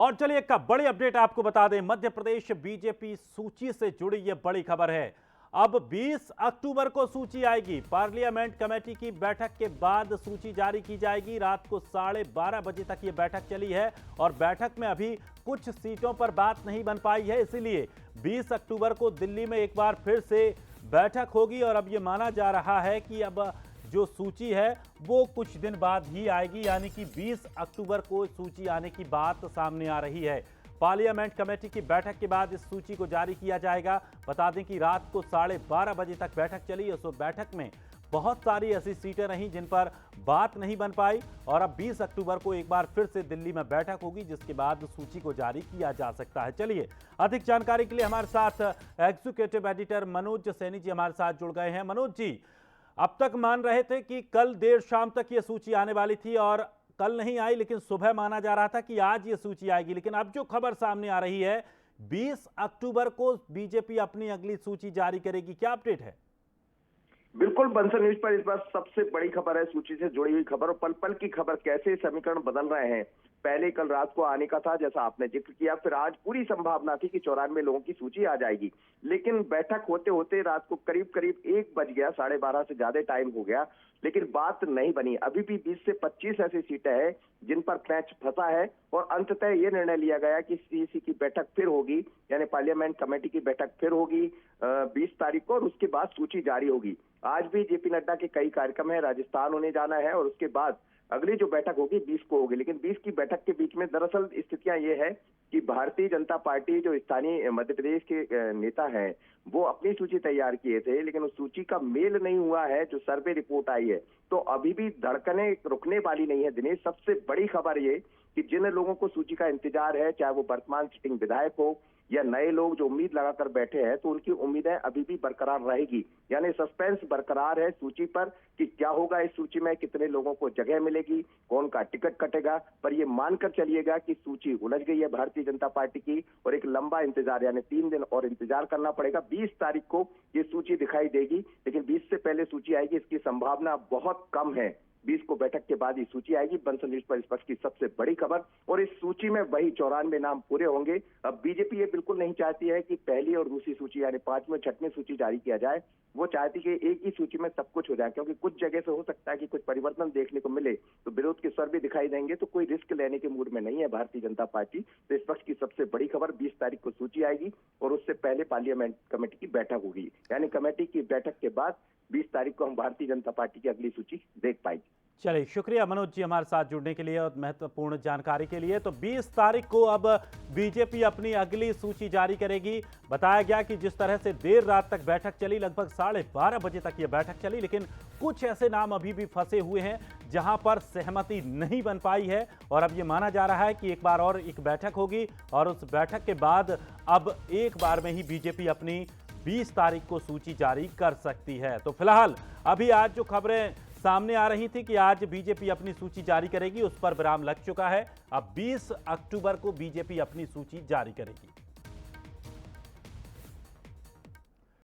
और चलिए एक बड़ी अपडेट आपको बता दें, मध्य प्रदेश बीजेपी सूची से जुड़ी यह बड़ी खबर है। अब 20 अक्टूबर को सूची आएगी। पार्लियामेंट कमेटी की बैठक के बाद सूची जारी की जाएगी। रात को 12:30 बजे तक यह बैठक चली है और बैठक में अभी कुछ सीटों पर बात नहीं बन पाई है, इसीलिए 20 अक्टूबर को दिल्ली में एक बार फिर से बैठक होगी और अब यह माना जा रहा है कि अब जो सूची है वो कुछ दिन बाद ही आएगी, यानी कि 20 अक्टूबर को सूची आने की बात सामने आ रही है। पार्लियामेंट कमेटी की बैठक के बाद इस सूची को जारी किया जाएगा। बता दें कि रात को 12:30 बजे तक बैठक चली। उस बैठक में बहुत सारी ऐसी सीटें रहीं जिन पर बात नहीं बन पाई और अब 20 अक्टूबर को एक बार फिर से दिल्ली में बैठक होगी, जिसके बाद सूची को जारी किया जा सकता है। चलिए अधिक जानकारी के लिए हमारे साथ एग्जीक्यूटिव एडिटर मनोज सैनी जी हमारे साथ जुड़ गए हैं। मनोज जी, अब तक मान रहे थे कि कल देर शाम तक ये सूची आने वाली थी और कल नहीं आई, लेकिन सुबह माना जा रहा था कि आज ये सूची आएगी, लेकिन अब जो खबर सामने आ रही है 20 अक्टूबर को बीजेपी अपनी अगली सूची जारी करेगी, क्या अपडेट है? बिल्कुल, बंसल न्यूज पर इस बार सबसे बड़ी खबर है सूची से जुड़ी हुई खबर और पल पल की खबर। कैसे समीकरण बदल रहे हैं। पहले कल रात को आने का था, जैसा आपने जिक्र किया, फिर आज पूरी संभावना थी कि 94 लोगों की सूची आ जाएगी, लेकिन बैठक होते होते रात को करीब करीब 1 बज गया, 12:30 से ज्यादा टाइम हो गया, लेकिन बात नहीं बनी। अभी भी 20 से 25 ऐसी सीटें हैं जिन पर पैंच फंसा है और अंततः ये निर्णय लिया गया कि सीईसी की बैठक फिर होगी, यानी पार्लियामेंट कमेटी की बैठक फिर होगी 20 तारीख को और उसके बाद सूची जारी होगी। आज भी जेपी नड्डा के कई कार्यक्रम है, राजस्थान उन्हें जाना है और उसके बाद अगली जो बैठक होगी 20 को होगी। लेकिन 20 की बैठक के बीच में दरअसल स्थितियां ये है कि भारतीय जनता पार्टी जो स्थानीय मध्य प्रदेश के नेता हैं वो अपनी सूची तैयार किए थे, लेकिन उस सूची का मेल नहीं हुआ है जो सर्वे रिपोर्ट आई है। तो अभी भी धड़कनें रुकने वाली नहीं है दिनेश। सबसे बड़ी खबर ये कि जिन लोगों को सूची का इंतजार है, चाहे वो वर्तमान सिटिंग विधायक हो या नए लोग जो उम्मीद लगाकर बैठे हैं, तो उनकी उम्मीदें अभी भी बरकरार रहेगी। यानी सस्पेंस बरकरार है सूची पर कि क्या होगा इस सूची में, कितने लोगों को जगह मिलेगी, कौन का टिकट कटेगा। पर ये मानकर चलिएगा कि सूची उलझ गई है भारतीय जनता पार्टी की और एक लंबा इंतजार, यानी 3 दिन और इंतजार करना पड़ेगा। 20 तारीख को ये सूची दिखाई देगी, लेकिन 20 से पहले सूची आएगी इसकी संभावना बहुत कम है। 20 को बैठक के बाद ही सूची आएगी। बंसल न्यूज पर इस वक्त की सबसे बड़ी खबर, और इस सूची में वही 94 नाम पूरे होंगे। अब बीजेपी ये बिल्कुल नहीं चाहती है कि पहली और दूसरी सूची यानी 5वीं और 6वीं सूची जारी किया जाए। वो चाहती कि एक ही सूची में सब कुछ हो जाए, क्योंकि कुछ जगह से हो सकता है कि कुछ परिवर्तन देखने को मिले, तो विरोध के स्वर भी दिखाई देंगे, तो कोई रिस्क लेने के मूड में नहीं है भारतीय जनता पार्टी। तो इस वक्त की सबसे बड़ी खबर, 20 तारीख को सूची आएगी और उससे पहले पार्लियामेंट कमेटी की बैठक होगी, यानी कमेटी की बैठक के बाद 20 तारीख को हम भारतीय जनता पार्टी की अगली सूची देख पाएंगे। चलिए, शुक्रिया मनोज जी हमारे साथ जुड़ने के लिए और महत्वपूर्ण जानकारी के लिए। तो 20 तारीख को अब बीजेपी अपनी अगली सूची जारी करेगी। बताया गया कि जिस तरह से देर रात तक बैठक चली, लगभग 12:30 बजे तक यह बैठक चली, लेकिन कुछ ऐसे नाम अभी भी फंसे हुए हैं जहां पर सहमति नहीं बन पाई है और अब यह माना जा रहा है कि एक बार और एक बैठक होगी और उस बैठक के बाद अब एक बार में ही बीजेपी अपनी 20 तारीख को सूची जारी कर सकती है। तो फिलहाल अभी आज जो खबरें सामने आ रही थी कि आज बीजेपी अपनी सूची जारी करेगी, उस पर विराम लग चुका है। अब 20 अक्टूबर को बीजेपी अपनी सूची जारी करेगी।